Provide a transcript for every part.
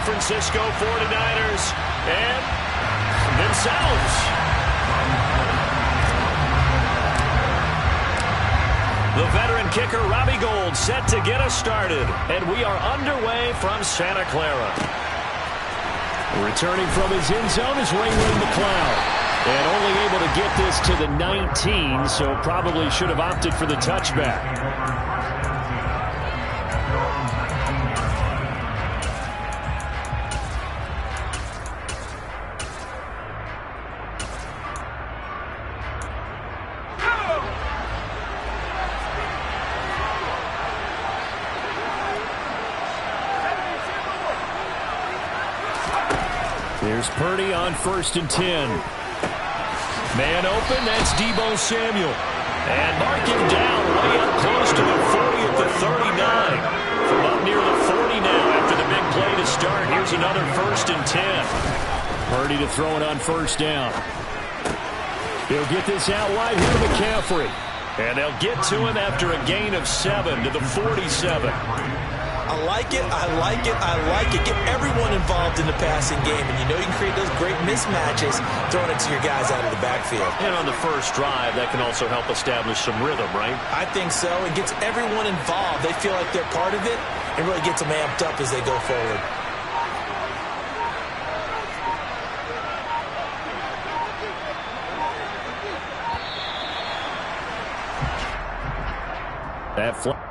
Francisco 49ers and themselves. The veteran kicker, Robbie Gould, set to get us started. And we are underway from Santa Clara. Returning from his end zone is Ray McLeod. And only able to get this to the 19, so probably should have opted for the touchback. Here's Purdy on 1st and 10. Man open, that's Deebo Samuel. And mark him down way up close to the 40 at the 39. From up near the 40 now after the big play to start. Here's another 1st and 10. Purdy to throw it on 1st down. He'll get this out wide here to McCaffrey. And they'll get to him after a gain of 7 to the 47. I like it, I like it, I like it. Get everyone involved in the passing game, and you know you can create those great mismatches throwing it to your guys out of the backfield. And on the first drive, that can also help establish some rhythm, right? I think so. It gets everyone involved. They feel like they're part of it, and really gets them amped up as they go forward. That flag.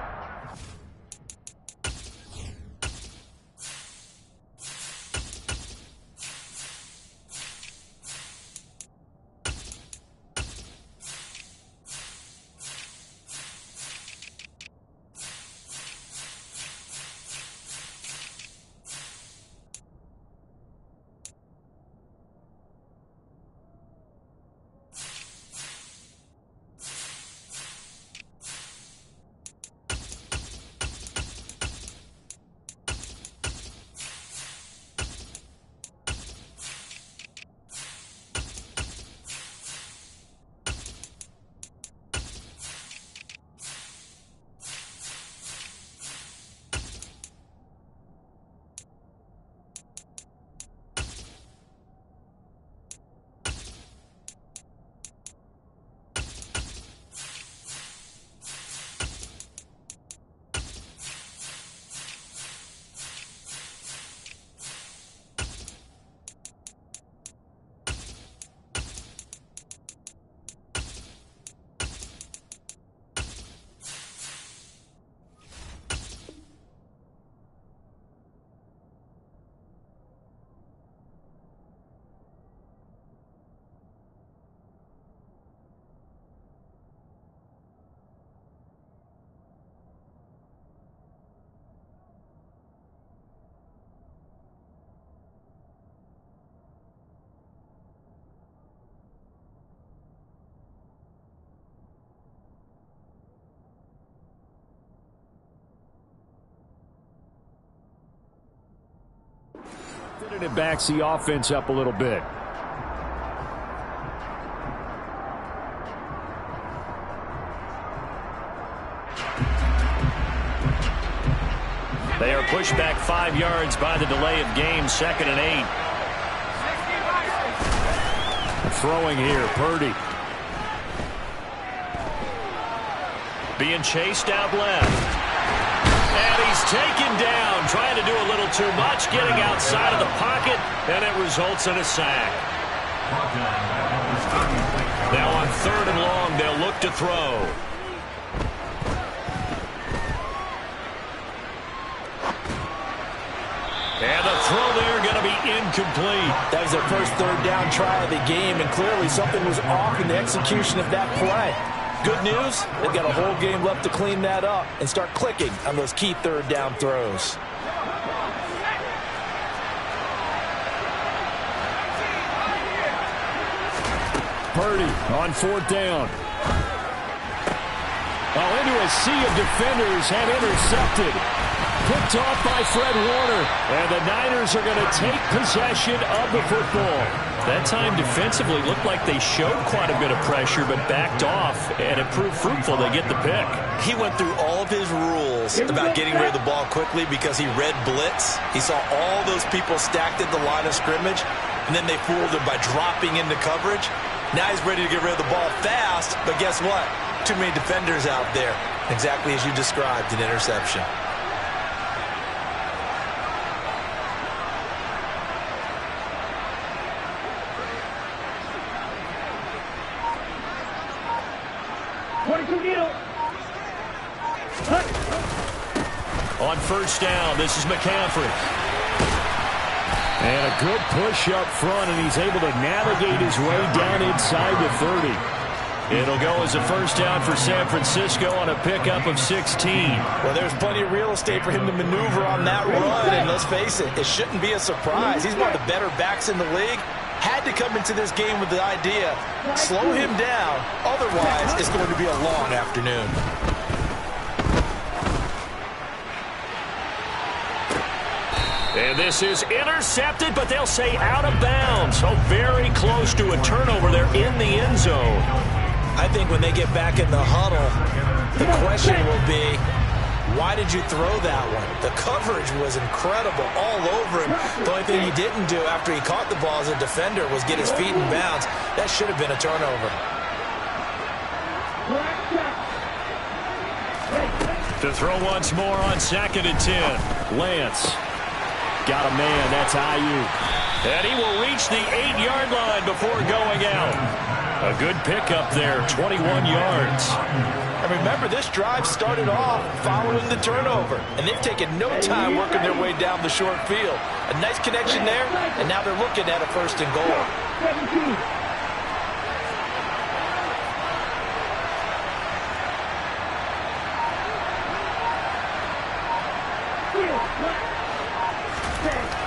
It backs the offense up a little bit. They are pushed back 5 yards by the delay of game, 2nd and 8. Throwing here, Purdy. Being chased out left. And he's taken down, trying to do a little too much, getting outside of the pocket, and it results in a sack. Now on 3rd and long, they'll look to throw. And the throw there going to be incomplete. That was their first 3rd down try of the game, and clearly something was off in the execution of that play. Good news, they've got a whole game left to clean that up and start clicking on those key 3rd down throws. Purdy on 4th down. Oh, into a sea of defenders and intercepted. Picked off by Fred Warner. And the Niners are going to take possession of the football. That time defensively looked like they showed quite a bit of pressure but backed off, and it proved fruitful. They get the pick. He went through all of his rules about getting rid of the ball quickly because he read blitz. He saw all those people stacked at the line of scrimmage, and then they fooled him by dropping into coverage. Now he's ready to get rid of the ball fast, but guess what? Too many defenders out there. Exactly as you described, an interception. On first down, this is McCaffrey. And a good push up front, and he's able to navigate his way down inside the 30. It'll go as a first down for San Francisco on a pickup of 16. Well, there's plenty of real estate for him to maneuver on that run, and let's face it, it shouldn't be a surprise. He's one of the better backs in the league. Had to come into this game with the idea, slow him down, otherwise it's going to be a long afternoon. And this is intercepted, but they'll say out of bounds. So very close to a turnover there in the end zone. I think when they get back in the huddle, the question will be, why did you throw that one? The coverage was incredible all over him. The only thing he didn't do after he caught the ball as a defender was get his feet in bounds. That should have been a turnover. To throw once more on 2nd and 10. Lance. Got a man, that's Ayuk. And he will reach the 8-yard line before going out. A good pickup there, 21 yards. And remember, this drive started off following the turnover, and they've taken no time working their way down the short field. A nice connection there, and now they're looking at a 1st and goal.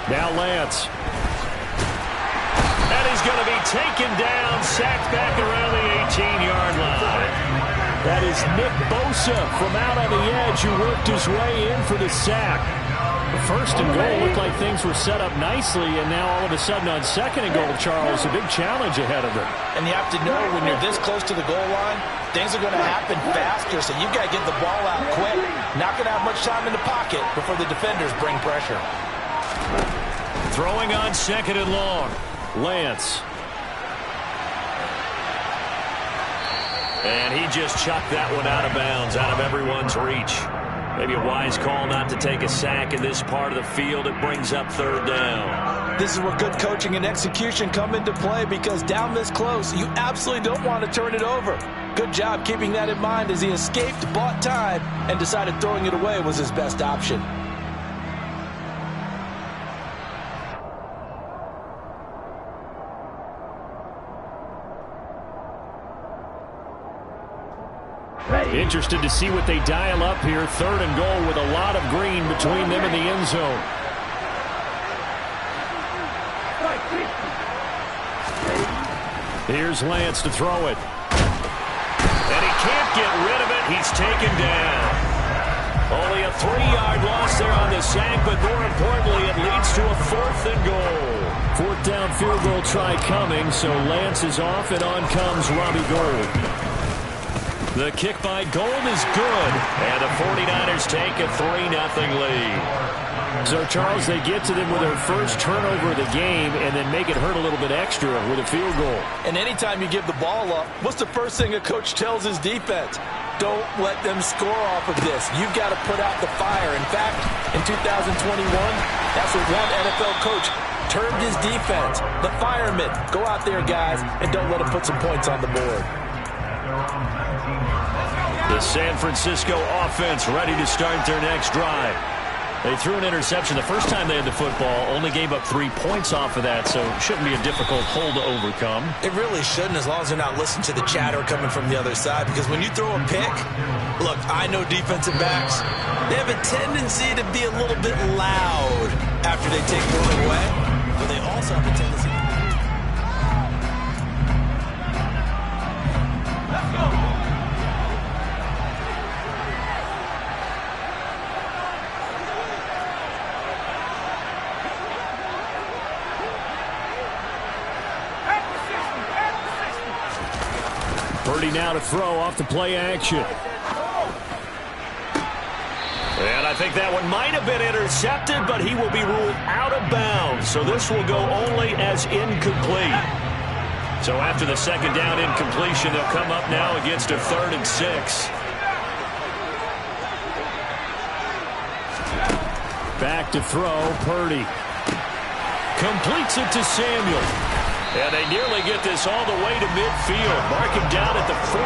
Now Lance. And he's going to be taken down, sacked back around the 18-yard line. That is Nick Bosa from out on the edge who worked his way in for the sack. The 1st and goal looked like things were set up nicely, and now all of a sudden on 2nd and goal, Charles, a big challenge ahead of them. And you have to know when you're this close to the goal line, things are going to happen faster, so you've got to get the ball out quick. Not going to have much time in the pocket before the defenders bring pressure. Throwing on 2nd and long. Lance. And he just chucked that one out of bounds, out of everyone's reach. Maybe a wise call not to take a sack in this part of the field. It brings up 3rd down. This is where good coaching and execution come into play, because down this close, you absolutely don't want to turn it over. Good job keeping that in mind as he escaped, bought time, and decided throwing it away was his best option. Interested to see what they dial up here. 3rd and goal with a lot of green between them and the end zone. Here's Lance to throw it. And he can't get rid of it. He's taken down. Only a 3-yard loss there on the sack, but more importantly, it leads to a 4th and goal. 4th down field goal try coming, so Lance is off, and on comes Robbie Gould. The kick by Gould is good, and the 49ers take a 3-0 lead. So, Charles, they get to them with their first turnover of the game and then make it hurt a little bit extra with a field goal. And anytime you give the ball up, what's the first thing a coach tells his defense? Don't let them score off of this. You've got to put out the fire. In fact, in 2021, that's what one NFL coach termed his defense. The firemen. Go out there, guys, and don't let them put some points on the board. The San Francisco offense ready to start their next drive. They threw an interception the first time they had the football, only gave up 3 points off of that, so it shouldn't be a difficult hole to overcome. It really shouldn't, as long as they're not listening to the chatter coming from the other side, because when you throw a pick, look, I know defensive backs, they have a tendency to be a little bit loud after they take one away, but they also have a tendency to... Let's go! Purdy now to throw off the play action. And I think that one might have been intercepted, but he will be ruled out of bounds. So this will go only as incomplete. So after the second down incompletion, they'll come up now against a 3rd and 6. Back to throw, Purdy. Completes it to Samuel. And they nearly get this all the way to midfield. Mark him down at the 49.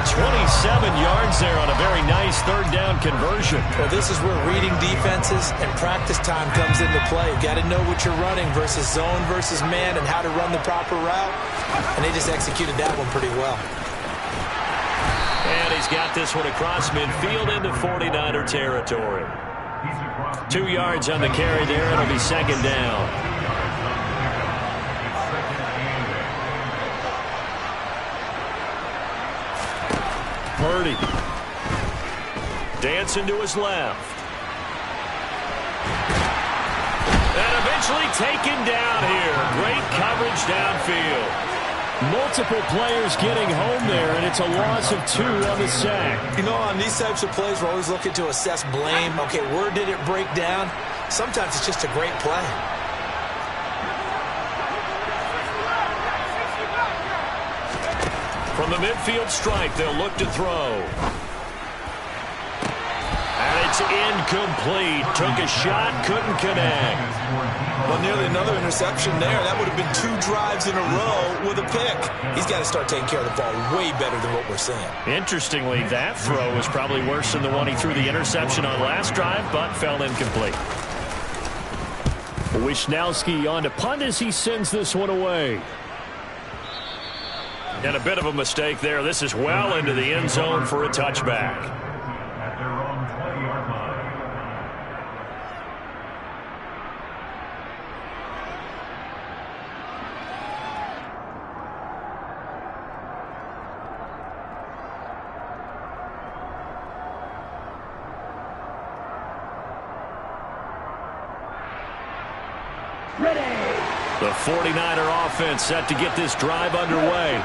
27 yards there on a very nice 3rd down conversion. Well, this is where reading defenses and practice time comes into play. You've got to know what you're running versus zone versus man and how to run the proper route. And they just executed that one pretty well. And he's got this one across midfield into 49er territory. 2 yards on the carry there. It'll be 2nd down. Purdy. Dancing to his left. And eventually taken down here. Great coverage downfield. Multiple players getting home there, and it's a loss of 2 on the sack. You know, on these types of plays, we're always looking to assess blame. Okay, where did it break down? Sometimes it's just a great play. From the midfield stripe, they'll look to throw. And it's incomplete. Took a shot, couldn't connect. Well, nearly another interception there. That would have been 2 drives in a row with a pick. He's got to start taking care of the ball way better than what we're seeing. Interestingly, that throw was probably worse than the one he threw the interception on last drive, but fell incomplete. Wisnowski on to punt as he sends this one away. And a bit of a mistake there. This is well into the end zone for a touchback. The 49er offense set to get this drive underway.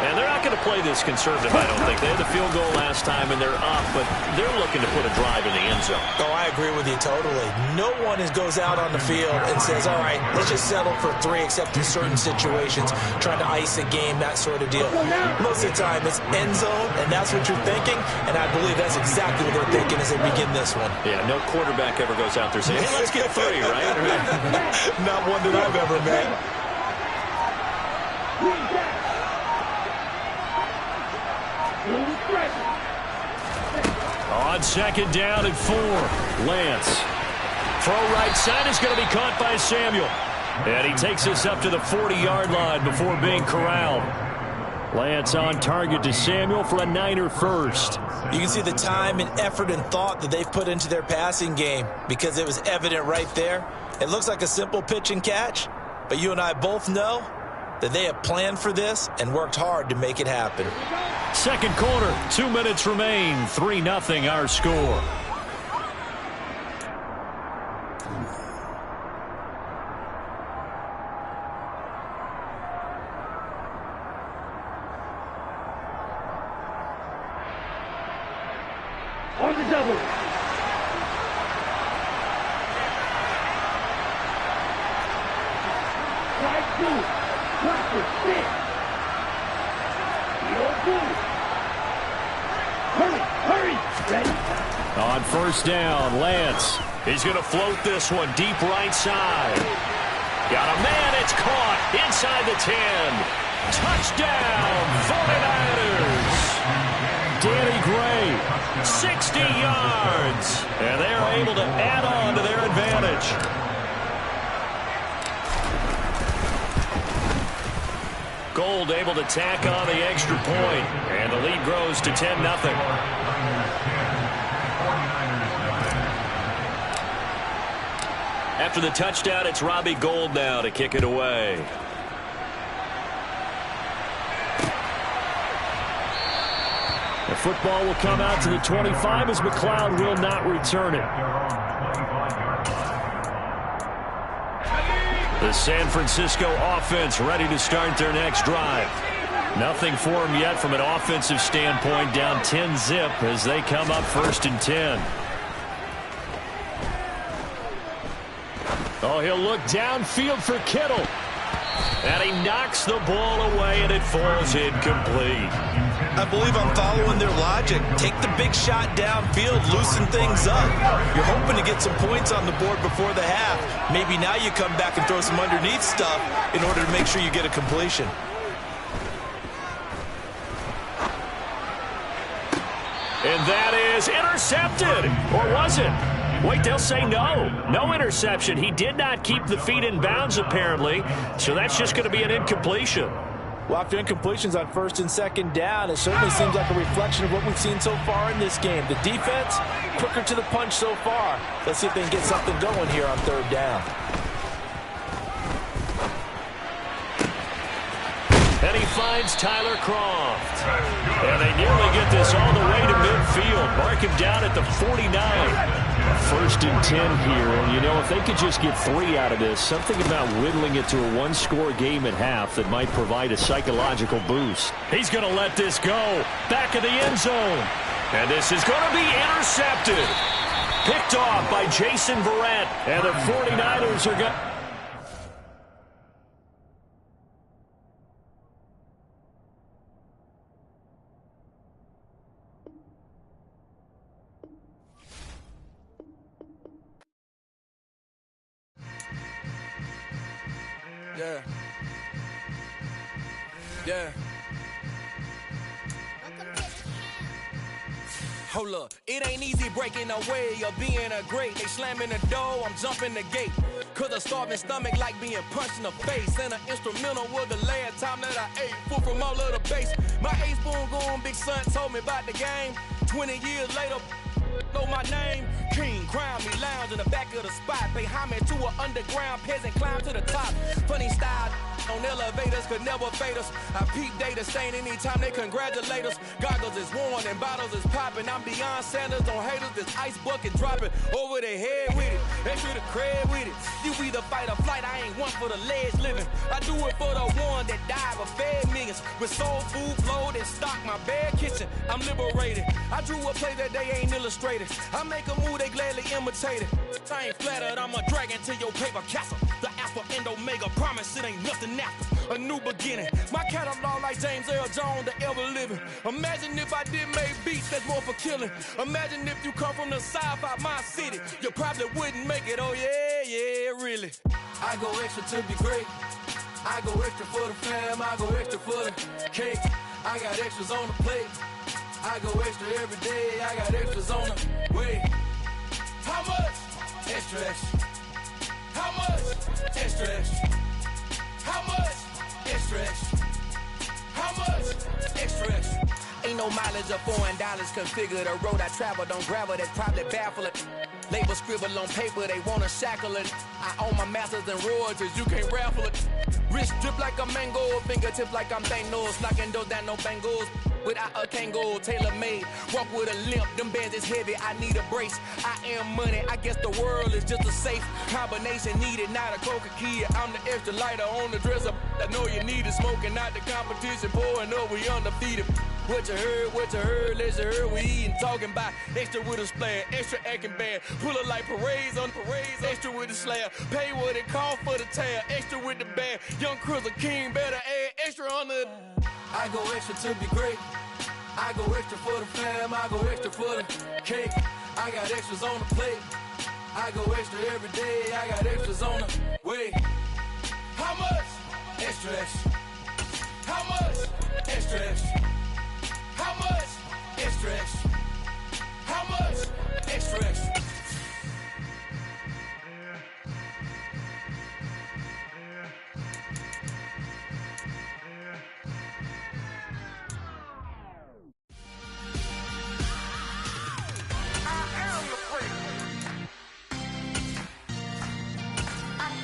And they're not going to play this conservative, I don't think. They had the field goal last time, and they're up, but they're looking to put a drive in the end zone. Oh, I agree with you totally. No one goes out on the field and says, all right, let's just settle for 3, except in certain situations, trying to ice a game, that sort of deal. Most of the time, it's end zone, and that's what you're thinking, and I believe that's exactly what they're thinking as they begin this one. Yeah, no quarterback ever goes out there saying, hey, let's get 3, right? Not one that I've ever met. On 2nd down and 4, Lance. Throw right side is going to be caught by Samuel. And he takes us up to the 40-yard line before being corralled. Lance on target to Samuel for a Niner first. You can see the time and effort and thought that they've put into their passing game because it was evident right there. It looks like a simple pitch and catch, but you and I both know that they have planned for this and worked hard to make it happen. Second quarter, 2 minutes remain, 3-0 our score. On the double. Strike 2. Practice 6. Hurry. Ready. On first down, Lance. He's going to float this one deep right side. Got a man, it's caught inside the 10. Touchdown, 49ers. Danny Gray, 60 yards. And they're able to add on to their advantage. Gold able to tack on the extra point, and the lead grows to 10-0. After the touchdown, it's Robbie Gould now to kick it away. The football will come out to the 25 as McLeod will not return it. The San Francisco offense ready to start their next drive. Nothing for him yet from an offensive standpoint, down 10-zip as they come up 1st and 10. Oh, he'll look downfield for Kittle. And he knocks the ball away, and it falls incomplete. I believe I'm following their logic. Take the big shot downfield, loosen things up. You're hoping to get some points on the board before the half. Maybe now you come back and throw some underneath stuff in order to make sure you get a completion. And that is intercepted. Or was it? Wait, they'll say no. No interception. He did not keep the feet in bounds, apparently. So that's just going to be an incompletion. Well, after incompletions on 1st and 2nd down, it certainly seems like a reflection of what we've seen so far in this game. The defense, quicker to the punch so far. Let's see if they can get something going here on 3rd down. And he finds Tyler Croft. And they nearly get this all the way to midfield. Mark him down at the 49. 1st and 10 here, and you know, if they could just get 3 out of this, something about whittling it to a one-score game at half that might provide a psychological boost. He's going to let this go. Back of the end zone. And this is going to be intercepted. Picked off by Jason Verrett. And the 49ers are going... Yeah. Hold up, it ain't easy breaking away or being a great. They slamming the door, I'm jumping the gate. Cause a starving stomach like being punched in the face. And an instrumental was the last time that I ate. Food from all of the base. My A-spoon going big son told me about the game. 20 years later, know my name. King, crown me, lounge in the back of the spot. Pay homage to an underground peasant, climb to the top. Funny style on elevators could never fade us. I peep data stain anytime they congratulate us. Goggles is worn and bottles is popping. I'm beyond Sanders on haters. This ice bucket dropping over their head with it. Extra the cred with it. You either fight or flight. I ain't one for the ledge living. I do it for the one that died but fed millions. With soul food flowed and stock my bare kitchen. I'm liberated. I drew a play that they ain't illustrated. I make a move they gladly imitate it. I ain't flattered. I'm a dragon to your paper castle. The alpha and omega promise it ain't nothing after. A new beginning. My catalog like James Earl Jones, the ever living. Imagine if I did make beats that's more for killing. Imagine if you come from the south out my city. You probably wouldn't make it. Oh yeah, really. I go extra to be great. I go extra for the fam. I go extra for the cake. I got extras on the plate. I go extra every day. I got extras on the way. How much? Extra, extra. How much? Extra, extra. How much? Extra, extra. How much? Extra, extra. Ain't no mileage of $4 configure the road I travel. Don't gravel, that's probably baffling. Label scribble on paper, they wanna shackle it. I own my masters and royalties, you can't raffle it. Wrist drip like a mango, fingertip like I'm Thanos. Knocking those down, no bangles. Without a Kango, tailor-made. Walk with a limp, them bands is heavy, I need a brace. I am money, I guess the world is just a safe combination needed, not a coca key. I'm the extra lighter on the dresser. I know you need it, smoking out the competition, pouring up, we undefeated. What you heard, let's heard, we eating, talking about extra with a splash, extra acting bad, pull it like parades on parades, extra with the slab, pay what it cost for the tab, extra with the band, young Chris a king, better add extra on the... I go extra to be great. I go extra for the fam. I go extra for the cake. I got extras on the plate. I go extra every day. I got extras on the way. How much? Extra, extra. How much? Extra, extra. How much? Extra, extra. How much? Extra, extra. I'm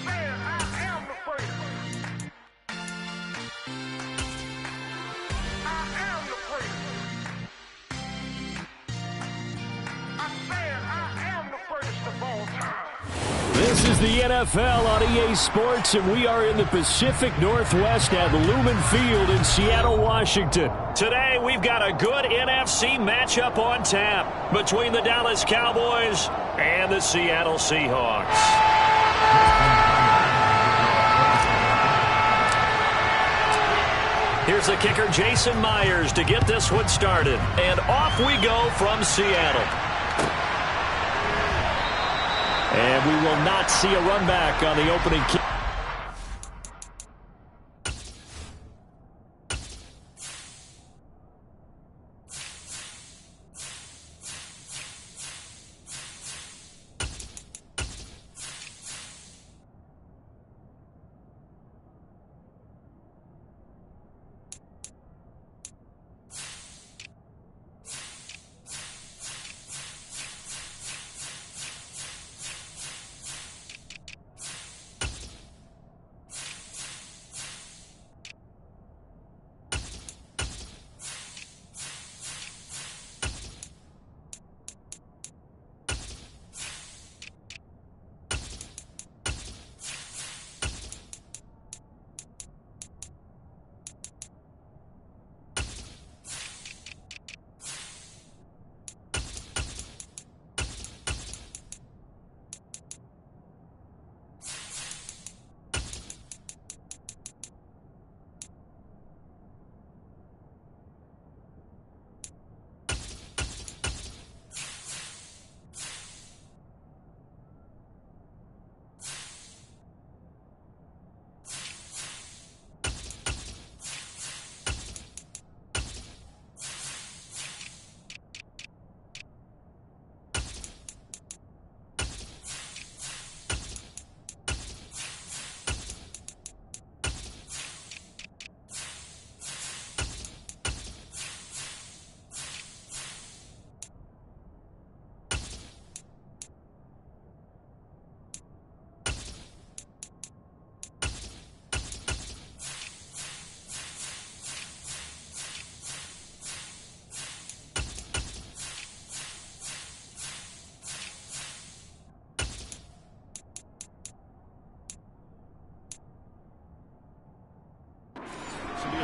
is the NFL on EA Sports, and we are in the Pacific Northwest at Lumen Field in Seattle, Washington. Today, we've got a good NFC matchup on tap between the Dallas Cowboys and the Seattle Seahawks. Here's the kicker, Jason Myers, to get this one started. And off we go from Seattle. And we will not see a run back on the opening kick.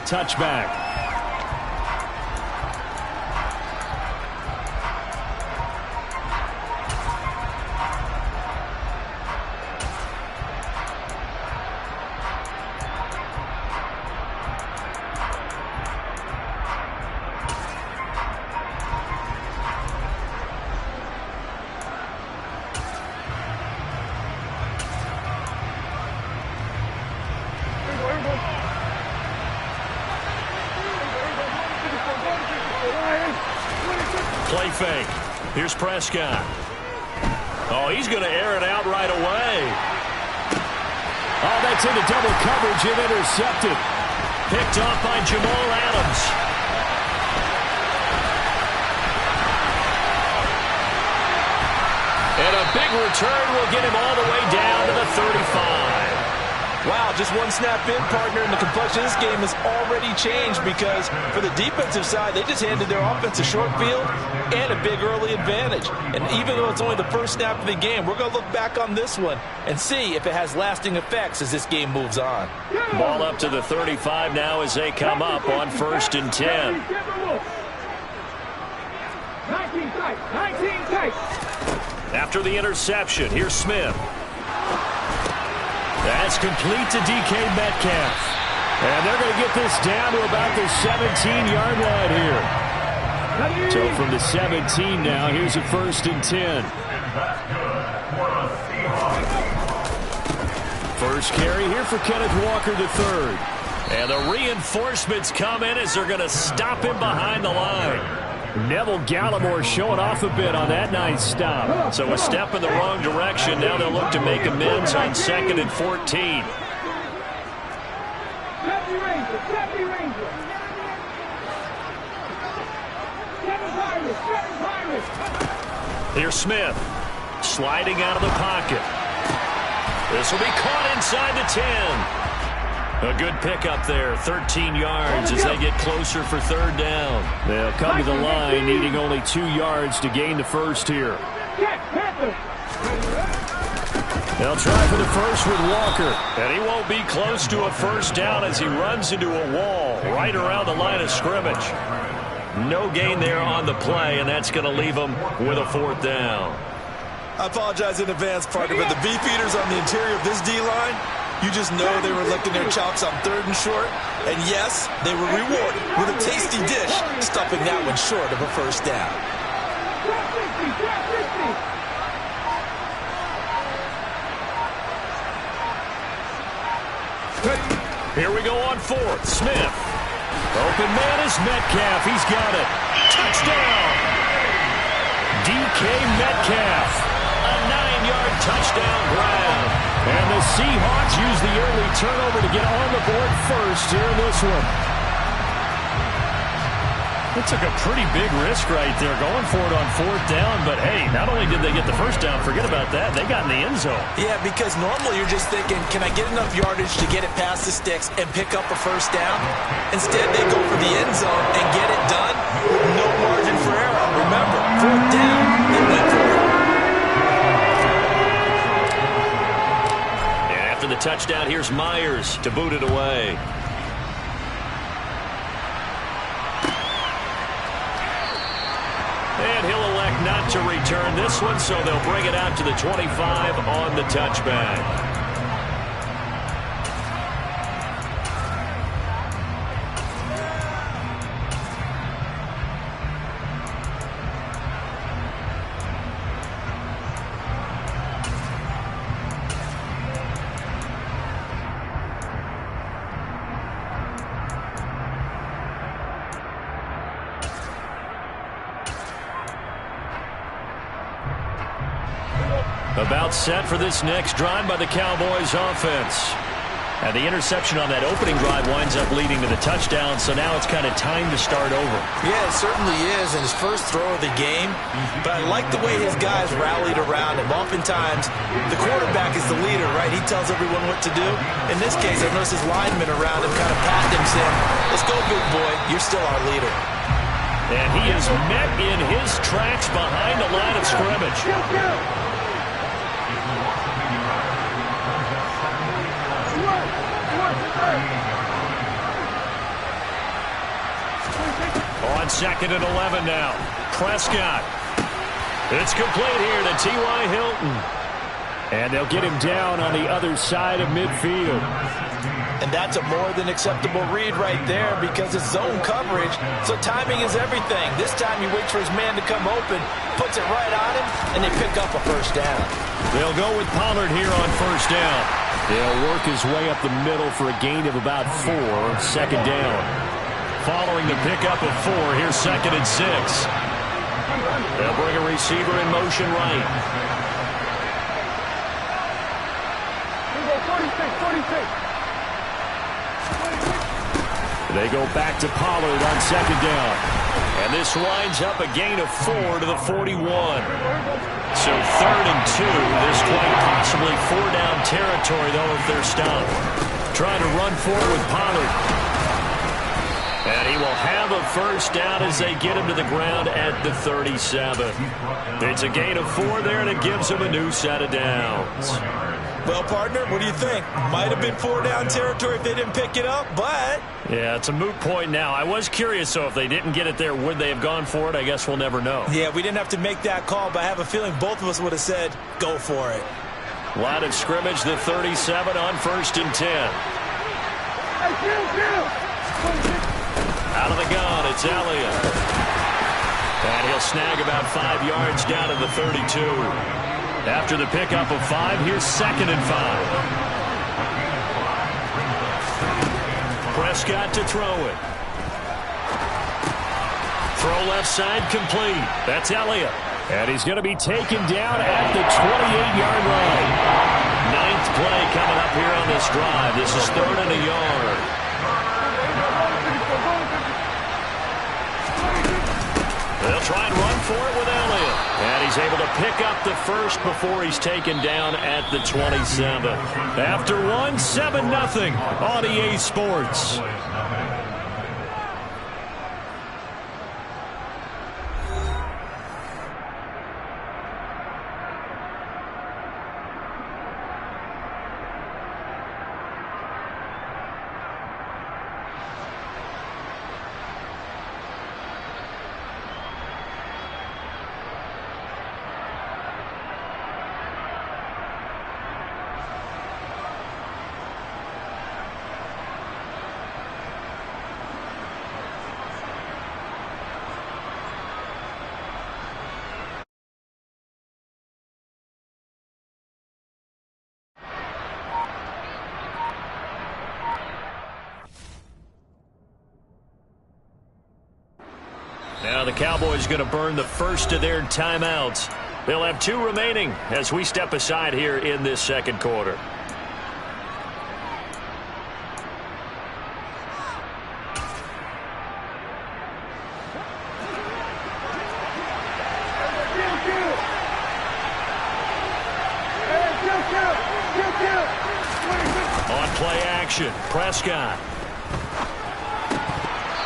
Touchback. Play fake. Here's Prescott. Oh, he's going to air it out right away. Oh, that's into double coverage and intercepted. Picked off by Jamal Adams. And a big return will get him all the way down to the 35. Wow, just one snap in, partner, and the complexion of this game has already changed because for the defensive side, they just handed their offense a short field and a big early advantage. And even though it's only the first snap of the game, we're going to look back on this one and see if it has lasting effects as this game moves on. Ball up to the 35 now as they come up on 1st and 10. 19 tight. After the interception, here's Smith. That's complete to DK Metcalf. And they're going to get this down to about the 17-yard line here. So from the 17 now, here's a 1st and 10. First carry here for Kenneth Walker III. And the reinforcements come in as they're going to stop him behind the line. Neville Gallimore showing off a bit on that nice stop. So a step in the wrong direction. Now they'll look to make amends on 2nd and 14. Here's Smith sliding out of the pocket. This will be caught inside the 10. A good pickup there, 13 yards as they get closer for 3rd down. They'll come to the line, needing only 2 yards to gain the first here. They'll try for the first with Walker. And he won't be close to a first down as he runs into a wall right around the line of scrimmage. No gain there on the play, and that's going to leave him with a fourth down. I apologize in advance, partner, but the beefeaters on the interior of this D-line, you just know they were licking their chops on 3rd and short. And yes, they were rewarded with a tasty dish, stuffing that one short of a first down. Here we go on 4th. Smith. Open man is Metcalf. He's got it. Touchdown. DK Metcalf. A 9-yard touchdown grab. And the Seahawks use the early turnover to get on the board first here in this one. It took a pretty big risk right there going for it on 4th down. But, hey, not only did they get the first down, forget about that, they got in the end zone. Yeah, because normally you're just thinking, can I get enough yardage to get it past the sticks and pick up a first down? Instead, they go for the end zone and get it done with no margin for error. Remember, 4th down, they went for it. And after the touchdown, here's Myers to boot it away. And he'll elect not to return this one, so they'll bring it out to the 25 on the touchback. About set for this next drive by the Cowboys offense. And the interception on that opening drive winds up leading to the touchdown, so now it's kind of time to start over. Yeah, it certainly is, and his first throw of the game. But I like the way his guys rallied around him. Oftentimes, the quarterback is the leader, right? He tells everyone what to do. In this case, I noticed his linemen around him kind of patting him, saying, let's go, big boy. You're still our leader. And he is met in his tracks behind the line of scrimmage. On 2nd and 11 now. Prescott. It's complete here to T.Y. Hilton. And they'll get him down on the other side of midfield. And that's a more than acceptable read right there because it's zone coverage, so timing is everything. This time he waits for his man to come open, puts it right on him, and they pick up a first down. They'll go with Pollard here on first down. They'll work his way up the middle for a gain of about 4, 2nd down. Following the pickup of 4, here's 2nd and 6. They'll bring a receiver in motion right. 46. They go back to Pollard on 2nd down. And this winds up a gain of 4 to the 41. So 3rd and 2. This quite possibly 4-down territory, though, if they're stopped. Trying to run forward with Pollard. And he will have a first down as they get him to the ground at the 37. It's a gain of 4 there, and it gives him a new set of downs. Well, partner, what do you think? Might have been 4-down territory if they didn't pick it up, but... Yeah, it's a moot point now. I was curious, so if they didn't get it there, would they have gone for it? I guess we'll never know. Yeah, we didn't have to make that call, but I have a feeling both of us would have said, go for it. Line of scrimmage, the 37 on 1st and 10. Out of the gun, it's Elliott. And he'll snag about 5 yards down to the 32. After the pickup of 5, here's 2nd and 5. Prescott to throw it. Throw left side complete. That's Elliott. And he's going to be taken down at the 28-yard line. 9th play coming up here on this drive. This is 3rd and a yard. They'll try and run for it with Elliott. And he's able to pick up the first before he's taken down at the 27. After 1, 7-0 on EA Sports. Now the Cowboys going to burn the first of their timeouts. They'll have 2 remaining as we step aside here in this second quarter. On play action, Prescott.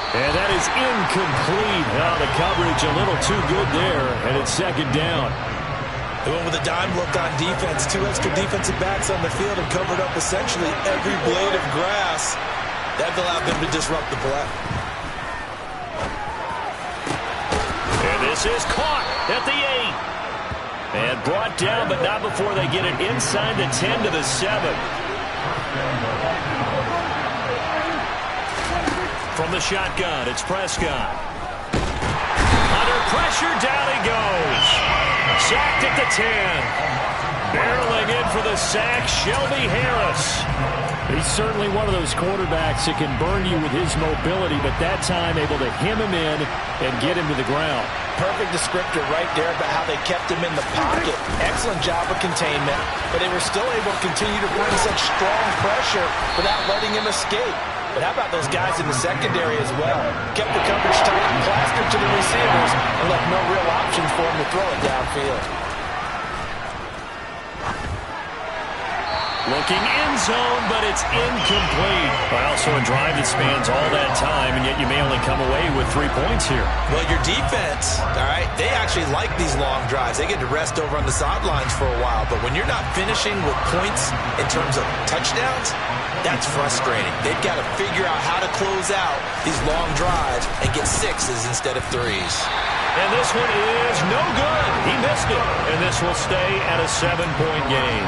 And that is incomplete. Oh, the coverage a little too good there, and it's second down. They went with a dime look on defense. 2 extra defensive backs on the field and covered up essentially every blade of grass. That allowed them to disrupt the play. And this is caught at the 8. And brought down, but not before they get it inside the 10 to the 7. From the shotgun, it's Prescott. Under pressure, down he goes. Sacked at the 10. Barreling in for the sack, Shelby Harris. He's certainly one of those quarterbacks that can burn you with his mobility, but that time able to hem him in and get him to the ground. Perfect descriptor right there about how they kept him in the pocket. Excellent job of containment, but they were still able to continue to bring such strong pressure without letting him escape. But how about those guys in the secondary as well? Kept the coverage tight, plastered to the receivers, and left no real options for him to throw it downfield. Looking in zone, but it's incomplete. Well, so a drive that spans all that time, and yet you may only come away with 3 points here. Well, your defense, all right, they actually like these long drives. They get to rest over on the sidelines for a while. But when you're not finishing with points in terms of touchdowns, that's frustrating. They've got to figure out how to close out these long drives and get 6s instead of 3s. And this one is no good. He missed it. And this will stay at a 7-point game.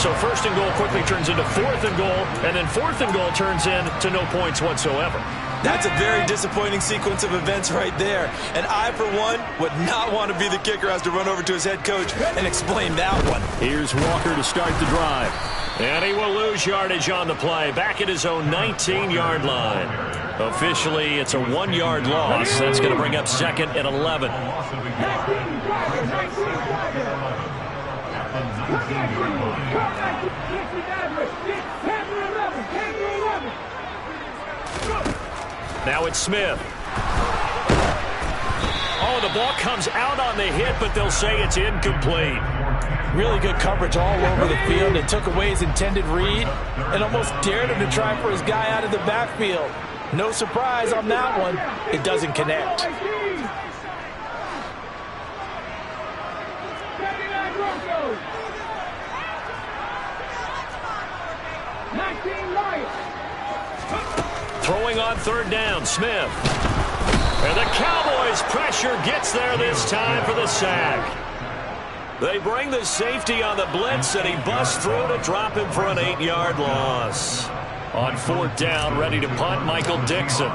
So 1st and goal quickly turns into 4th and goal, and then 4th and goal turns into no points whatsoever. That's a very disappointing sequence of events right there. And I, for one, would not want to be the kicker who has to run over to his head coach and explain that one. Here's Walker to start the drive. And he will lose yardage on the play, back at his own 19-yard line. Officially, it's a 1-yard loss. That's going to bring up 2nd and 11. Now it's Smith. Oh, the ball comes out on the hit, but they'll say it's incomplete. Really good coverage all over the field. It took away his intended read and almost dared him to try for his guy out of the backfield. No surprise on that one. It doesn't connect. Throwing on 3rd down, Smith. And the Cowboys' pressure gets there this time for the sack. They bring the safety on the blitz, and he busts through to drop him for an 8-yard loss. On 4th down, ready to punt, Michael Dixon.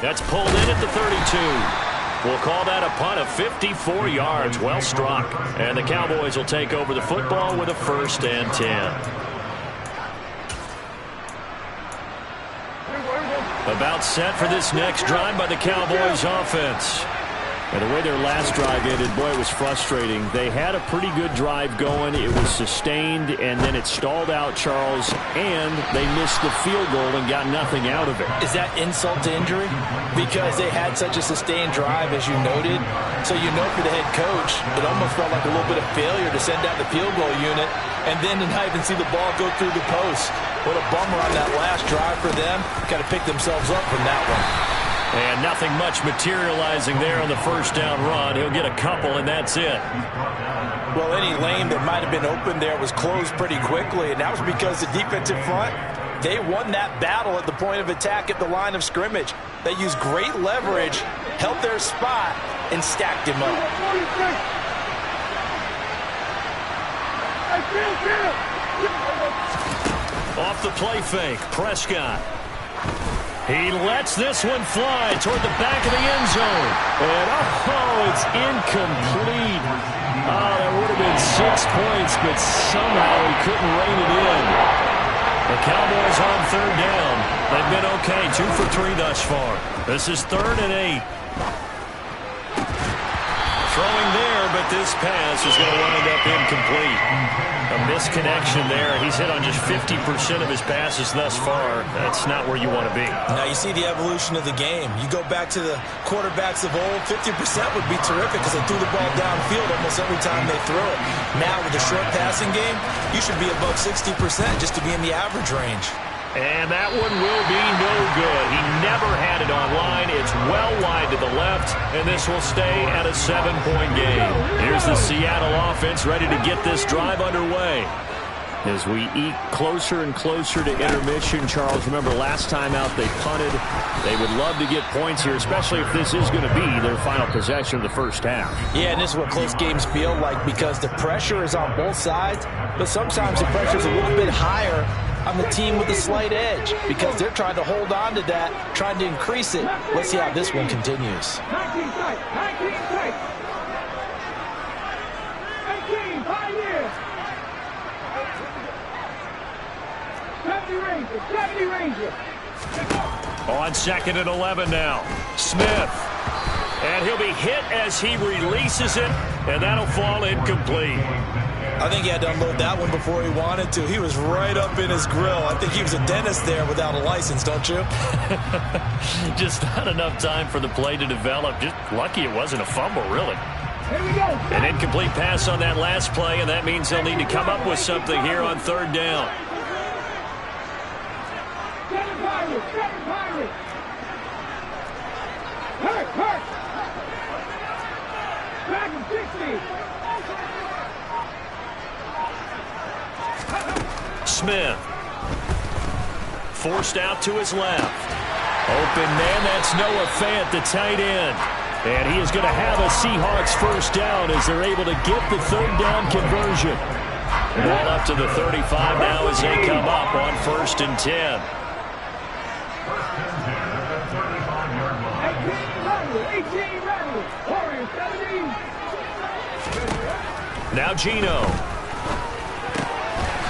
That's pulled in at the 32. We'll call that a punt of 54 yards. Well struck. And the Cowboys will take over the football with a 1st and 10. About set for this next drive by the Cowboys offense. And the way their last drive ended, boy, it was frustrating. They had a pretty good drive going. It was sustained, and then it stalled out, Charles, and they missed the field goal and got nothing out of it. Is that insult to injury? Because they had such a sustained drive, as you noted. So you know for the head coach, it almost felt like a little bit of failure to send out the field goal unit and then to not even see the ball go through the post. What a bummer on that last drive for them. Got to pick themselves up from that one. And nothing much materializing there on the 1st down run. He'll get a couple, and that's it. Well, any lane that might have been open there was closed pretty quickly, and that was because the defensive front, they won that battle at the point of attack at the line of scrimmage. They used great leverage, held their spot, and stacked him up. Off the play fake, Prescott. He lets this one fly toward the back of the end zone. And, it's incomplete. Oh, that would have been 6 points, but somehow he couldn't rein it in. The Cowboys on third down. They've been okay, 2 for 3 thus far. This is 3rd and 8. Throwing there, but this pass is going to wind up incomplete. A misconnection there. He's hit on just 50% of his passes thus far. That's not where you want to be. Now you see the evolution of the game. You go back to the quarterbacks of old, 50% would be terrific because they threw the ball downfield almost every time they threw it. Now with the short passing game, you should be above 60% just to be in the average range. And that one will be no good. He never had it on line. It's well wide to the left, and this will stay at a 7-point game. Here's the Seattle offense ready to get this drive underway. As we eke closer and closer to intermission, Charles, remember last time out they punted. They would love to get points here, especially if this is going to be their final possession of the first half. Yeah, and this is what close games feel like because the pressure is on both sides, but sometimes the pressure is a little bit higher on the team with a slight edge because they're trying to hold on to that, trying to increase it. Let's see how this one continues. 19 strikes. 19 strikes. 18, 5 years. 70 Rangers. 70 Rangers. On 2nd and 11 now. Smith. And he'll be hit as he releases it, and that'll fall incomplete. I think he had to unload that one before he wanted to. He was right up in his grill. I think he was a dentist there without a license, don't you? Just not enough time for the play to develop. Just lucky it wasn't a fumble, really. Here we go. An incomplete pass on that last play, and that means they'll need to come up with something here on 3rd down. 7 Pirates. 7 Pirates. Hurt. Back in 60. Smith. Forced out to his left. Open man, that's Noah Fant, the tight end. And he is going to have a Seahawks first down as they're able to get the 3rd down conversion. Ball up to the 35 now as they come up on 1st and 10. 18 Rebels. Warriors 17. Now Geno.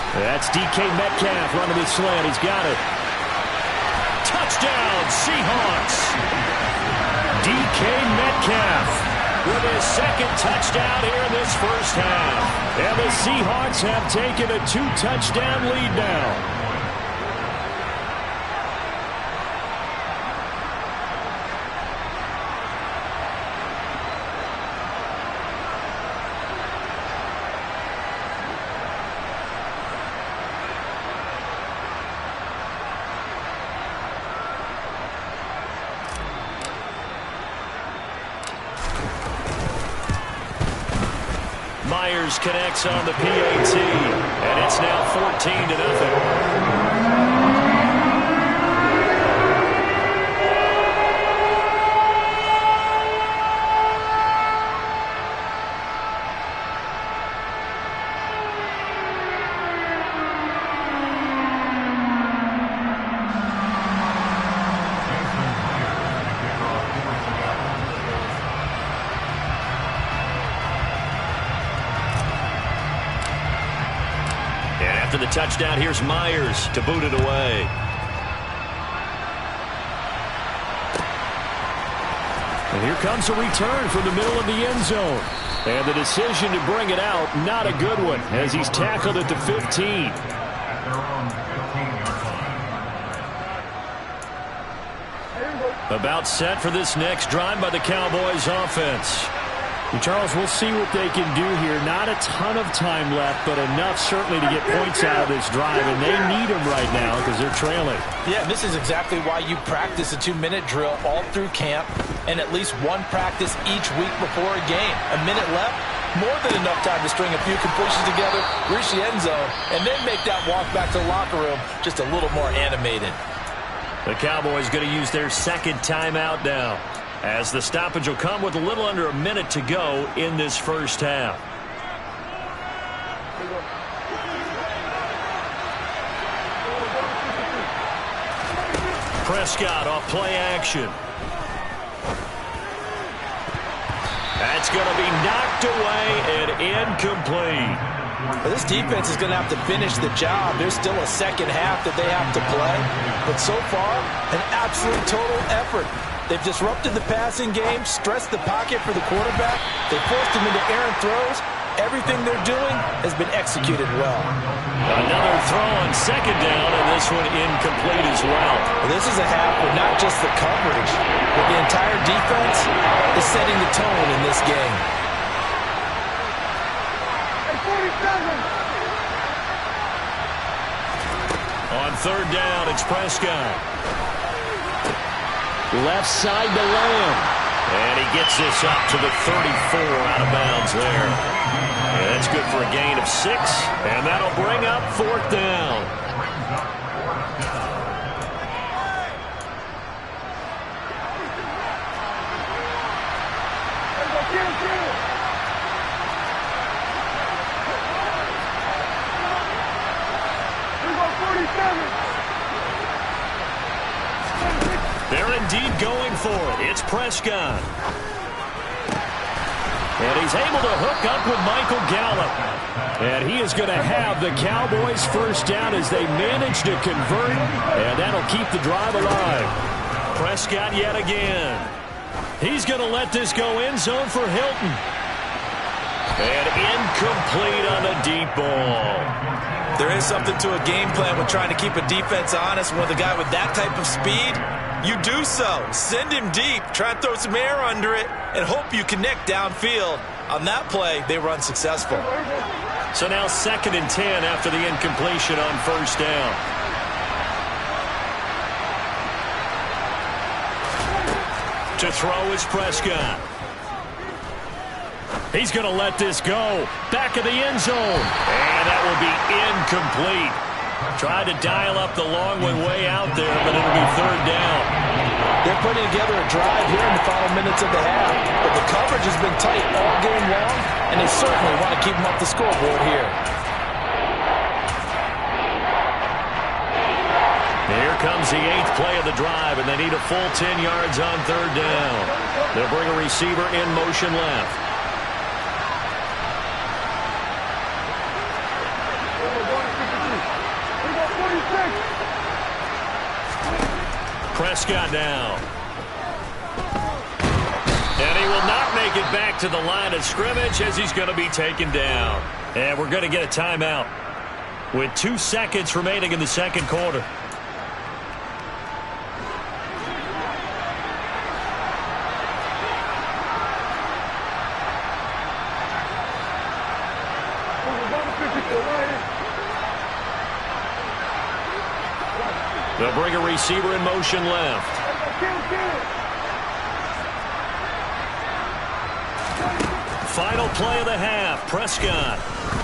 That's DK Metcalf running the slant. He's got it. Touchdown, Seahawks. DK Metcalf with his 2nd touchdown here in this first half. And the Seahawks have taken a 2-touchdown lead now. Myers connects on the PAT, and it's now 14-0. After the touchdown, here's Myers to boot it away. And here comes a return from the middle of the end zone. And the decision to bring it out, not a good one, as he's tackled at the 15. About set for this next drive by the Cowboys offense. And Charles, we'll see what they can do here. Not a ton of time left, but enough certainly to get points out of this drive, and they need them right now because they're trailing. Yeah, this is exactly why you practice a 2-minute drill all through camp and at least one practice each week before a game. A minute left, more than enough time to string a few completions together, reach the end zone, and then make that walk back to the locker room just a little more animated. The Cowboys going to use their 2nd timeout now, as the stoppage will come with a little under a minute to go in this first half. Prescott off play action. That's going to be knocked away and incomplete. This defense is going to have to finish the job. There's still a second half that they have to play. But so far, an absolute total effort. They've disrupted the passing game, stressed the pocket for the quarterback. They forced him into errant throws. Everything they're doing has been executed well. Another throw on second down, and this one incomplete as well. This is a half with not just the coverage, but the entire defense is setting the tone in this game. On third down, it's Prescott. Left side to Lamb. And he gets this up to the 34 out of bounds there. And that's good for a gain of 6. And that'll bring up fourth down. They're indeed going for it. It's Prescott. And he's able to hook up with Michael Gallup. And he is going to have the Cowboys first down as they manage to convert. And that'll keep the drive alive. Prescott yet again. He's going to let this go end zone for Hilton. And incomplete on the deep ball. There is something to a game plan with trying to keep a defense honest. With a guy with that type of speed, you do so. Send him deep, try and throw some air under it, and hope you connect downfield. On that play, they were unsuccessful. So now 2nd and 10 after the incompletion on first down. To throw is Prescott. He's going to let this go. Back of the end zone. And that will be incomplete. Tried to dial up the long one way out there, but it'll be third down. They're putting together a drive here in the final minutes of the half. But the coverage has been tight all game long, and they certainly want to keep them up the scoreboard here. Here comes the 8th play of the drive, and they need a full 10 yards on third down. They'll bring a receiver in motion left. Prescott now. And he will not make it back to the line of scrimmage as he's going to be taken down. And we're going to get a timeout with 2 seconds remaining in the second quarter. They'll bring a receiver in motion left. Final play of the half. Prescott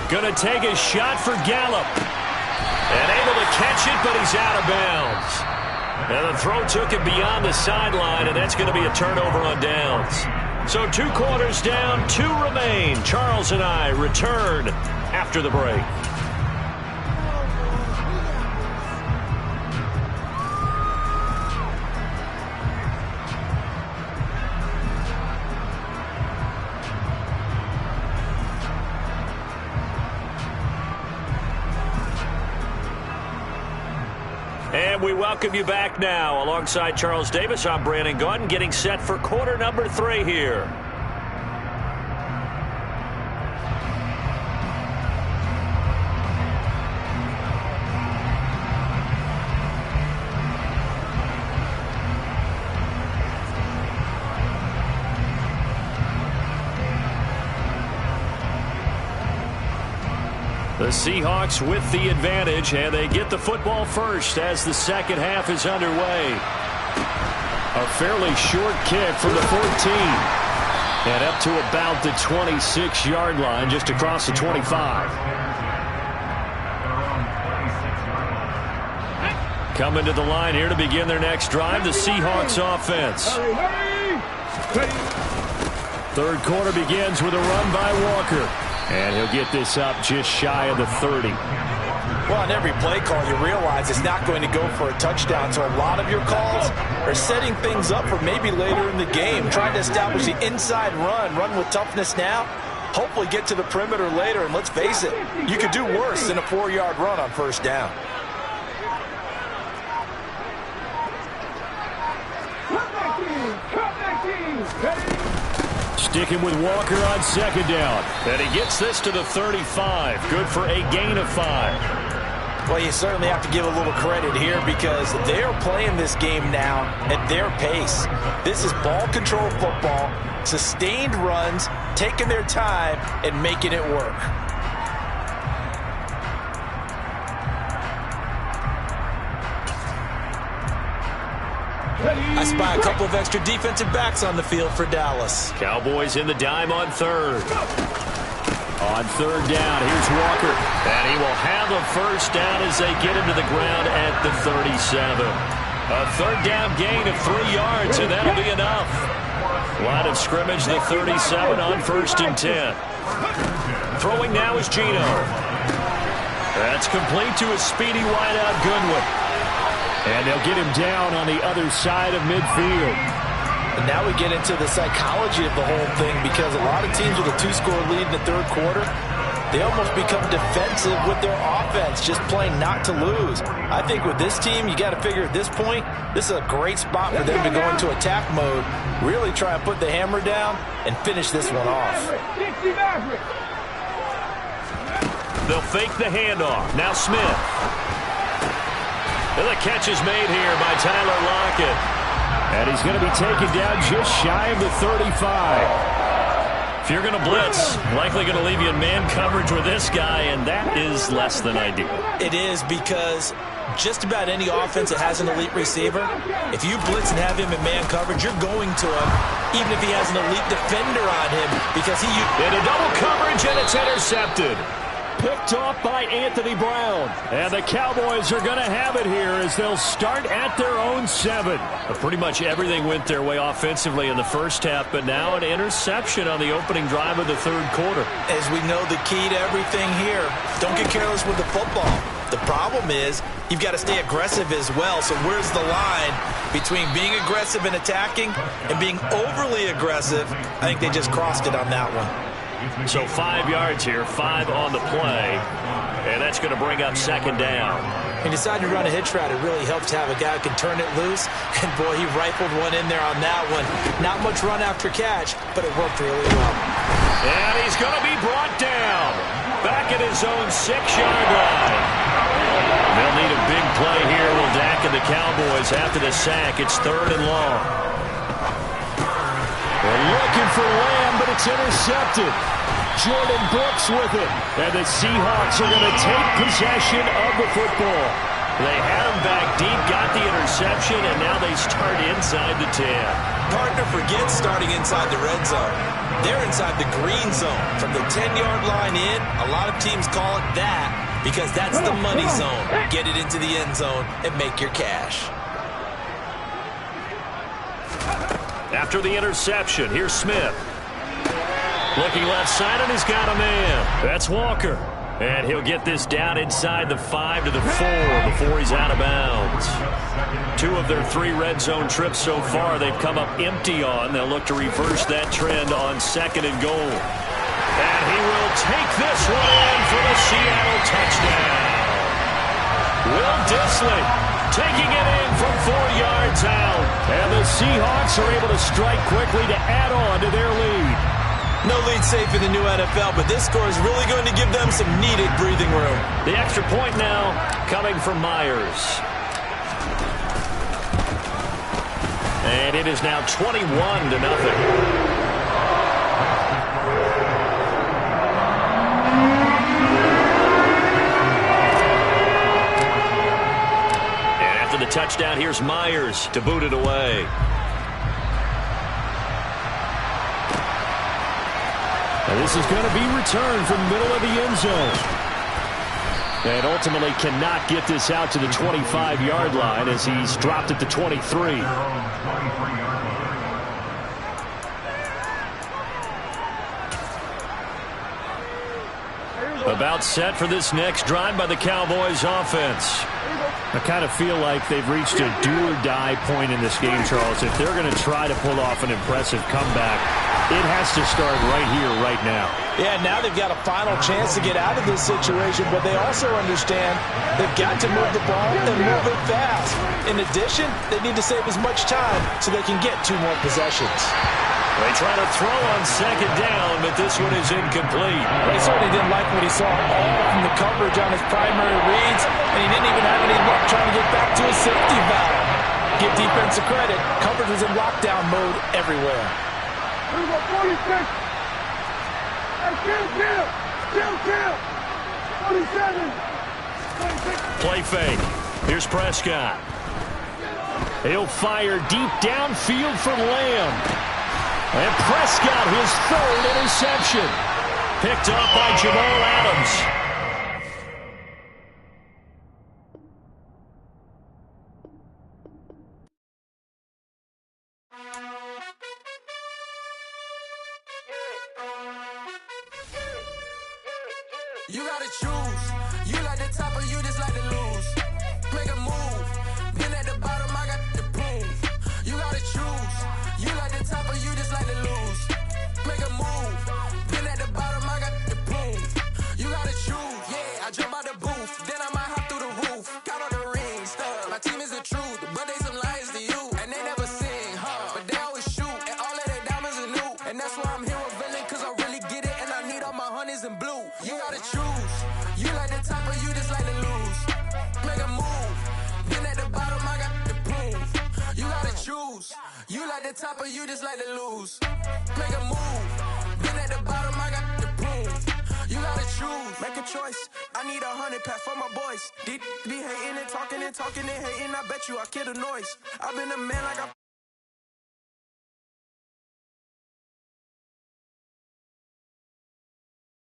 going to take a shot for Gallup. And able to catch it, but he's out of bounds. And the throw took him beyond the sideline, and that's going to be a turnover on downs. So 2 quarters down, 2 remain. Charles and I return after the break. And we welcome you back now. Alongside Charles Davis, I'm Brandon Gaudin, getting set for quarter number 3 here. The Seahawks with the advantage, and they get the football first as the second half is underway. A fairly short kick from the 14. And up to about the 26-yard line, just across the 25. Coming to the line here to begin their next drive, the Seahawks offense. Third quarter begins with a run by Walker. And he'll get this up just shy of the 30. Well, on every play call, you realize it's not going to go for a touchdown, so a lot of your calls are setting things up for maybe later in the game, trying to establish the inside run with toughness now, hopefully get to the perimeter later, and let's face it, you could do worse than a 4-yard run on first down. Sticking with Walker on second down. And he gets this to the 35. Good for a gain of 5. Well, you certainly have to give a little credit here because they're playing this game now at their pace. This is ball control football, sustained runs, taking their time, and making it work. I spy a couple of extra defensive backs on the field for Dallas. Cowboys in the dime on third. On third down, here's Walker. And he will have a first down as they get him to the ground at the 37. A third down gain of 3 yards, and that'll be enough. Line of scrimmage, the 37 on 1st and 10. Throwing now is Gino. That's complete to a speedy wideout Goodwin. And they'll get him down on the other side of midfield. And now we get into the psychology of the whole thing because a lot of teams with a 2-score lead in the third quarter, they almost become defensive with their offense, just playing not to lose. I think with this team, you got to figure at this point, this is a great spot for them to go into attack mode, really try and put the hammer down and finish this one off. They'll fake the handoff. Now Smith. And the catch is made here by Tyler Lockett. And he's going to be taken down just shy of the 35. If you're going to blitz, likely going to leave you in man coverage with this guy, and that is less than ideal. It is because just about any offense that has an elite receiver, if you blitz and have him in man coverage, you're going to him, even if he has an elite defender on him, because he... In a double coverage, and it's intercepted. Picked off by Anthony Brown. And the Cowboys are going to have it here as they'll start at their own 7. But pretty much everything went their way offensively in the first half, but now an interception on the opening drive of the third quarter. As we know, the key to everything here, don't get careless with the football. The problem is you've got to stay aggressive as well. So where's the line between being aggressive and attacking and being overly aggressive? I think they just crossed it on that one. So 5 yards here, 5 on the play, and that's going to bring up second down. He decided to run a hitch route. It really helps to have a guy who can turn it loose, and boy, he rifled one in there on that one. Not much run after catch, but it worked really well. And he's going to be brought down back at his own 6-yard line. They'll need a big play here. Will Dak and the Cowboys after the sack. It's 3rd and long. They're looking for Lamb, but it's intercepted. Jordan Brooks with it. And the Seahawks are going to take possession of the football. They had him back deep, got the interception, and now they start inside the 10. Partner forgets starting inside the red zone. They're inside the green zone. From the 10-yard line in, a lot of teams call it that because that's the money zone. Get it into the end zone and make your cash. After the interception, here's Smith. Looking left side, and he's got a man. That's Walker. And he'll get this down inside the 5 to the 4 before he's out of bounds. 2 of their 3 red zone trips so far they've come up empty on. They'll look to reverse that trend on 2nd and goal. And he will take this one in for the Seattle touchdown. Will Dissly taking it in from 4 yards out. And the Seahawks are able to strike quickly to add on to their lead. No lead safe in the new NFL, but this score is really going to give them some needed breathing room. The extra point now coming from Myers. And it is now 21-0. And after the touchdown, here's Myers to boot it away. And this is going to be returned from the middle of the end zone. And ultimately cannot get this out to the 25-yard line as he's dropped at the 23. About set for this next drive by the Cowboys offense. I kind of feel like they've reached a do-or-die point in this game, Charles. If they're going to try to pull off an impressive comeback, it has to start right here, right now. Yeah, now they've got a final chance to get out of this situation, but they also understand they've got to move the ball and move it fast. In addition, they need to save as much time so they can get 2 more possessions. They try to throw on second down, but this one is incomplete. He certainly didn't like what he saw all from the coverage on his primary reads, and he didn't even have any luck trying to get back to his safety valve. Give defensive credit. Coverage was in lockdown mode everywhere. Here we go, 46. Hey, kill. 47. 26. Play fake. Here's Prescott. He'll fire deep downfield for Lamb. And Prescott, his 3rd interception. Picked up by Jamal Adams. You gotta choose. You like the top or you just like to lose. Make a move. Been at the bottom, I got the proof. You gotta choose. You like the top or you just like to lose. Make a move. Been at the bottom, I got the proof. You gotta choose. Yeah, I jump out the booth. Then I might hop through the roof. Count on the rings. My team is the truth, but they some liars to you. And they never sing, but they always shoot. And all of their diamonds are new. And that's why I'm here revealing, cause I really get it. And I need all my honeys in blue. You gotta choose. You like the top or you just like to lose. Make a move. Been at the bottom, I got the proof. You gotta choose. You like the top or you just like to lose. Make a move. Been at the bottom, I got the proof. You gotta choose. Make a choice. I need 100 pack for my boys. Be hating and talking and hating. I bet you I kill the noise. I've been a man like I